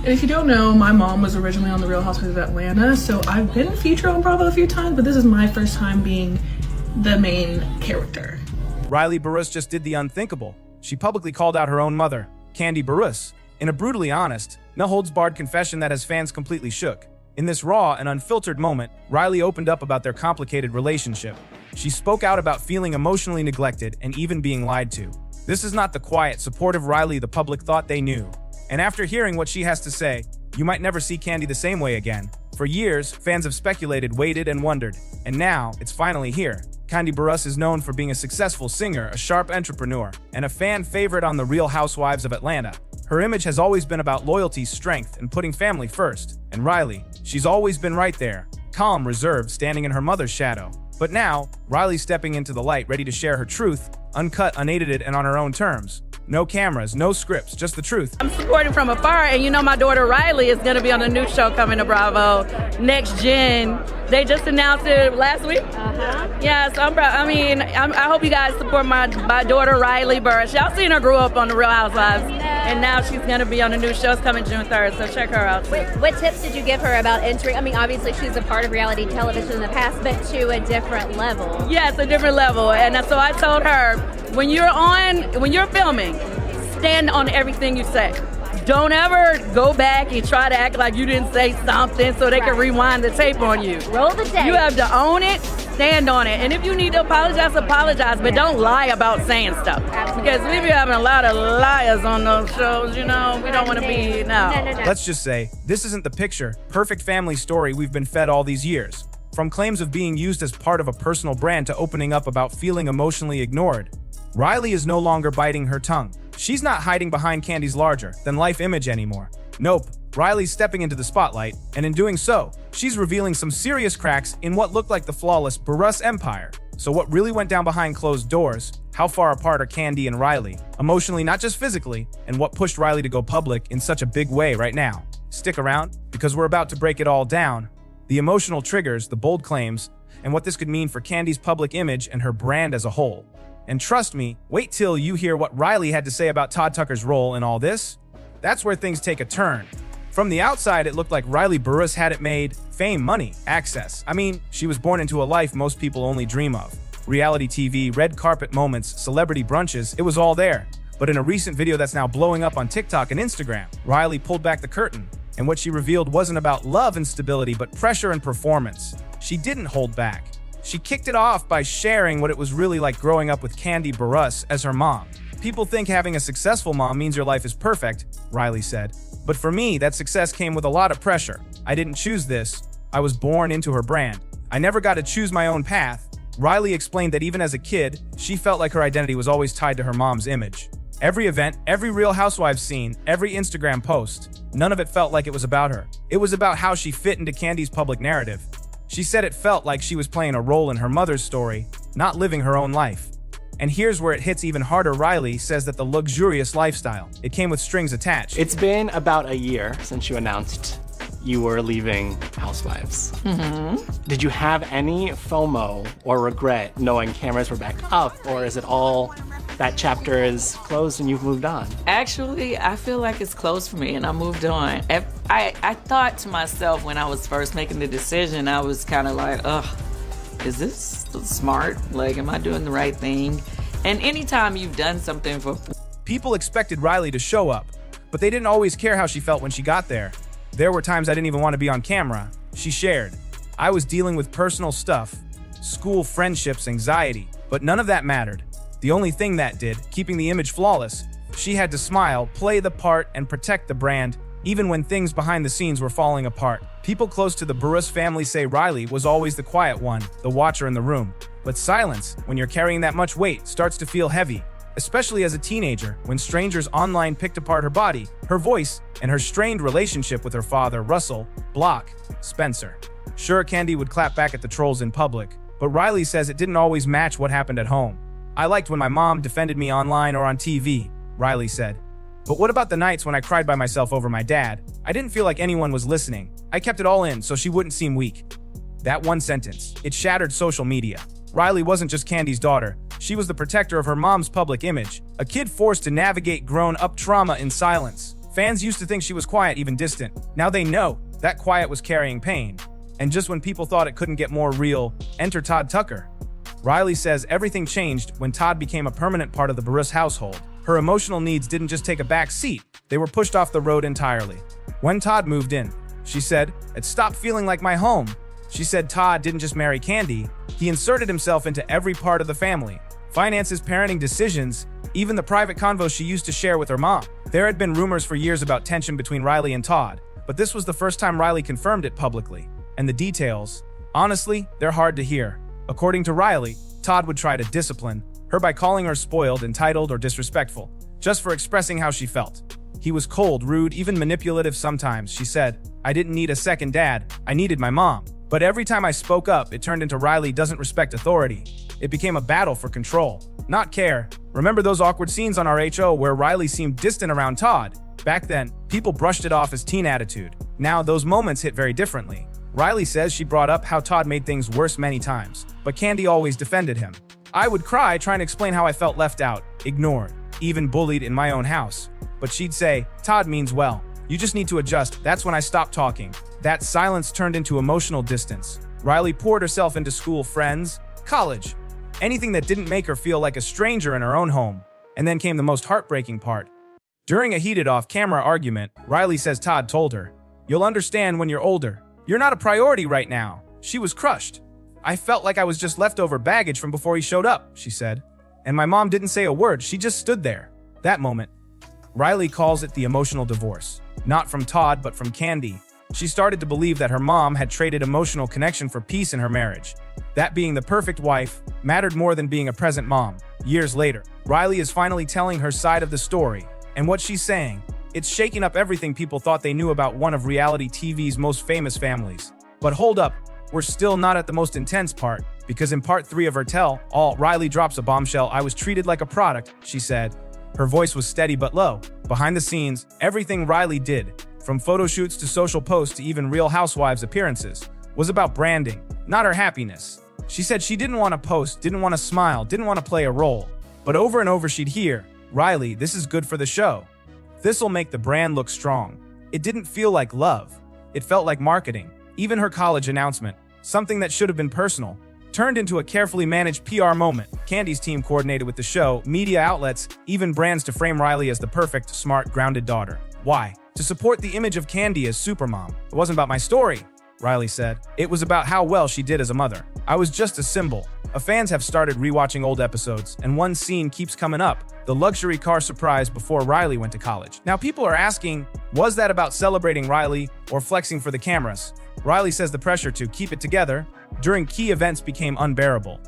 And if you don't know, my mom was originally on The Real Housewives of Atlanta, so I've been featured on Bravo a few times, but this is my first time being the main character. Kandi Burruss just did the unthinkable. She publicly called out her own mother, Kandi Burruss, in a brutally honest, no-holds-barred confession that has fans completely shook. In this raw and unfiltered moment, Kandi opened up about their complicated relationship. She spoke out about feeling emotionally neglected and even being lied to. This is not the quiet, supportive Kandi the public thought they knew. And after hearing what she has to say, you might never see Kandi the same way again. For years, fans have speculated, waited, and wondered. And now, it's finally here. Kandi Burruss is known for being a successful singer, a sharp entrepreneur, and a fan favorite on The Real Housewives of Atlanta. Her image has always been about loyalty, strength, and putting family first. And Kandi, she's always been right there, calm, reserved, standing in her mother's shadow. But now, Kandi's stepping into the light, ready to share her truth, uncut, unedited, and on her own terms. No cameras, no scripts, just the truth. I'm supporting from afar, and you know my daughter Riley is going to be on a new show coming to Bravo, Next Gen. They just announced it last week. Yeah, so I hope you guys support my daughter Riley Burruss. Y'all seen her grow up on The Real Housewives, and now she's going to be on a new show. It's coming June 3rd, so check her out. What tips did you give her about entering? I mean, obviously she's a part of reality television in the past, but to a different level. Yes, a different level, and so I told her, when you're filming, stand on everything you say. Don't ever go back and try to act like you didn't say something so they can rewind the tape on you. Roll the tape. You have to own it, stand on it. And if you need to apologize, but don't lie about saying stuff. Absolutely. Because we be having a lot of liars on those shows, you know. We don't want to be, no. Let's just say, this isn't the picture, perfect family story we've been fed all these years. From claims of being used as part of a personal brand to opening up about feeling emotionally ignored. Kandi is no longer biting her tongue. She's not hiding behind Kandi's larger-than-life image anymore. Nope, Kandi's stepping into the spotlight, and in doing so, she's revealing some serious cracks in what looked like the flawless Burruss empire. So what really went down behind closed doors? How far apart are Kandi and Kandi? Emotionally, not just physically, and what pushed Kandi to go public in such a big way right now? Stick around, because we're about to break it all down. The emotional triggers, the bold claims, and what this could mean for Kandi's public image and her brand as a whole. And trust me, wait till you hear what Kandi had to say about Todd Tucker's role in all this. That's where things take a turn. From the outside, it looked like Kandi Burruss had it made. Fame, money, access. I mean, she was born into a life most people only dream of. Reality TV, red carpet moments, celebrity brunches, it was all there. But in a recent video that's now blowing up on TikTok and Instagram, Kandi pulled back the curtain. And what she revealed wasn't about love and stability, but pressure and performance. She didn't hold back. She kicked it off by sharing what it was really like growing up with Kandi Burruss as her mom. People think having a successful mom means your life is perfect, Kandi said. But for me, that success came with a lot of pressure. I didn't choose this. I was born into her brand. I never got to choose my own path. Kandi explained that even as a kid, she felt like her identity was always tied to her mom's image. Every event, every Real Housewives scene, every Instagram post, none of it felt like it was about her. It was about how she fit into Kandi's public narrative. She said it felt like she was playing a role in her mother's story, not living her own life. And here's where it hits even harder. Kandi says that the luxurious lifestyle, it came with strings attached. It's been about a year since you announced you were leaving Housewives. Did you have any FOMO or regret knowing cameras were back up, or is it all that chapter is closed and you've moved on? Actually, I feel like it's closed for me and I moved on. I thought to myself when I was first making the decision, I was kind of like, is this smart? Like, am I doing the right thing? And anytime you've done something for... People expected Kandi to show up, but they didn't always care how she felt when she got there. There were times I didn't even want to be on camera. She shared. I was dealing with personal stuff, school, friendships, anxiety, but none of that mattered. The only thing that did, keeping the image flawless. She had to smile, play the part, and protect the brand, even when things behind the scenes were falling apart. People close to the Burruss family say Kandi was always the quiet one, the watcher in the room. But silence, when you're carrying that much weight, starts to feel heavy. Especially as a teenager, when strangers online picked apart her body, her voice, and her strained relationship with her father, Russell, Block, Spencer. Sure, Kandi would clap back at the trolls in public, but Kandi says it didn't always match what happened at home. I liked when my mom defended me online or on TV, Kandi said. But what about the nights when I cried by myself over my dad? I didn't feel like anyone was listening. I kept it all in so she wouldn't seem weak. That one sentence, it shattered social media. Kandi wasn't just Kandi's daughter. She was the protector of her mom's public image, a kid forced to navigate grown-up trauma in silence. Fans used to think she was quiet, even distant. Now they know that quiet was carrying pain. And just when people thought it couldn't get more real, enter Todd Tucker. Riley says everything changed when Todd became a permanent part of the Burruss household. Her emotional needs didn't just take a back seat, they were pushed off the road entirely. When Todd moved in, she said, "It stopped feeling like my home." She said Todd didn't just marry Kandi, he inserted himself into every part of the family. Finances, parenting decisions, even the private convos she used to share with her mom. There had been rumors for years about tension between Riley and Todd, but this was the first time Riley confirmed it publicly. And the details, honestly, they're hard to hear. According to Riley, Todd would try to discipline her by calling her spoiled, entitled, or disrespectful, just for expressing how she felt. He was cold, rude, even manipulative sometimes, she said. "I didn't need a second dad, I needed my mom. But every time I spoke up, it turned into Riley doesn't respect authority. It became a battle for control, not care." Remember those awkward scenes on RHO where Riley seemed distant around Todd? Back then, people brushed it off as teen attitude. Now those moments hit very differently. Riley says she brought up how Todd made things worse many times, but Kandi always defended him. "I would cry trying to explain how I felt left out, ignored, even bullied in my own house. But she'd say, Todd means well. You just need to adjust." That's when I stopped talking. That silence turned into emotional distance. Riley poured herself into school, friends, college, anything that didn't make her feel like a stranger in her own home. And then came the most heartbreaking part. During a heated off-camera argument, Riley says Todd told her, "You'll understand when you're older. You're not a priority right now." She was crushed. "I felt like I was just leftover baggage from before he showed up," she said. "And my mom didn't say a word, she just stood there." That moment, Riley calls it the emotional divorce. Not from Todd, but from Kandi. She started to believe that her mom had traded emotional connection for peace in her marriage. That being the perfect wife mattered more than being a present mom. Years later, Riley is finally telling her side of the story. And what she's saying, it's shaking up everything people thought they knew about one of reality TV's most famous families. But hold up, we're still not at the most intense part, because in part 3 of her tell-all, Riley drops a bombshell. "I was treated like a product," she said. Her voice was steady but low. Behind the scenes, everything Riley did, from photo shoots to social posts to even Real Housewives appearances, was about branding, not her happiness. She said she didn't want to post, didn't want to smile, didn't want to play a role. But over and over she'd hear, "Riley, this is good for the show. This'll make the brand look strong." It didn't feel like love. It felt like marketing. Even her college announcement, something that should have been personal, turned into a carefully managed PR moment. Kandi's team coordinated with the show, media outlets, even brands to frame Riley as the perfect, smart, grounded daughter. Why? To support the image of Kandi as supermom. "It wasn't about my story," Riley said. "It was about how well she did as a mother. I was just a symbol." Fans have started rewatching old episodes, and one scene keeps coming up, the luxury car surprise before Riley went to college. Now people are asking, was that about celebrating Riley or flexing for the cameras? Riley says the pressure to keep it together during key events became unbearable.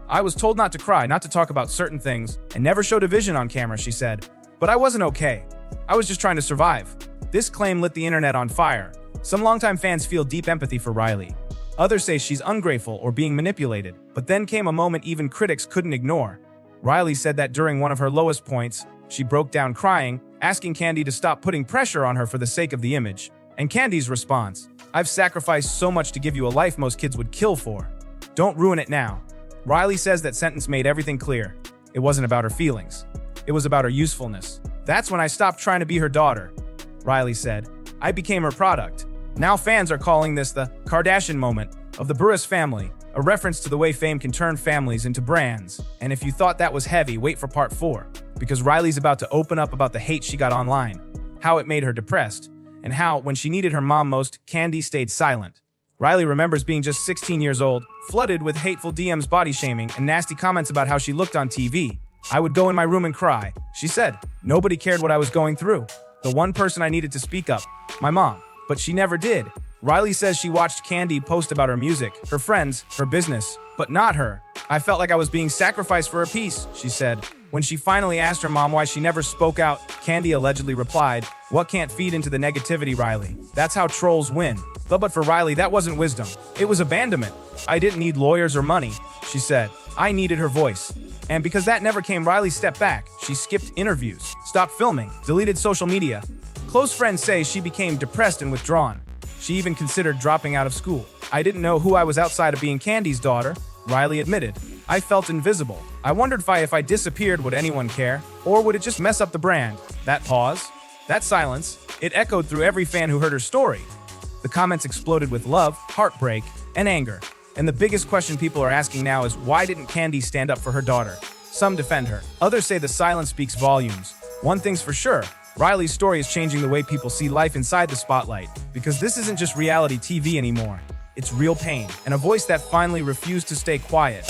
"I was told not to cry, not to talk about certain things, and never show division on camera," she said. "But I wasn't okay. I was just trying to survive." This claim lit the internet on fire. Some longtime fans feel deep empathy for Riley. Others say she's ungrateful or being manipulated. But then came a moment even critics couldn't ignore. Riley said that during one of her lowest points, she broke down crying, asking Kandi to stop putting pressure on her for the sake of the image. And Kandi's response, "I've sacrificed so much to give you a life most kids would kill for. Don't ruin it now." Riley says that sentence made everything clear. It wasn't about her feelings. It was about her usefulness. "That's when I stopped trying to be her daughter," Riley said. "I became her product." Now fans are calling this the Kardashian moment of the Burruss family, a reference to the way fame can turn families into brands. And if you thought that was heavy, wait for part 4, because Riley's about to open up about the hate she got online, how it made her depressed, and how, when she needed her mom most, Kandi stayed silent. Riley remembers being just 16 years old, flooded with hateful DMs, body shaming, and nasty comments about how she looked on TV. "I would go in my room and cry," she said. "Nobody cared what I was going through. The one person I needed to speak up, my mom. But she never did." Riley says she watched Kandi post about her music, her friends, her business, but not her. "I felt like I was being sacrificed for a piece," she said. When she finally asked her mom why she never spoke out, Kandi allegedly replied, "What can't feed into the negativity, Riley? That's how trolls win." But for Riley, that wasn't wisdom. It was abandonment. "I didn't need lawyers or money," she said. "I needed her voice." And because that never came, Riley stepped back. She skipped interviews, stopped filming, deleted social media. Close friends say she became depressed and withdrawn. She even considered dropping out of school. "I didn't know who I was outside of being Kandi's daughter," Riley admitted. "I felt invisible. I wondered if I disappeared, would anyone care? Or would it just mess up the brand?" That pause, That silence, it echoed through every fan who heard her story. The comments exploded with love, heartbreak, and anger. And the biggest question people are asking now is, why didn't Kandi stand up for her daughter? Some defend her. Others say the silence speaks volumes. One thing's for sure, Riley's story is changing the way people see life inside the spotlight, because this isn't just reality TV anymore. It's real pain, and a voice that finally refused to stay quiet.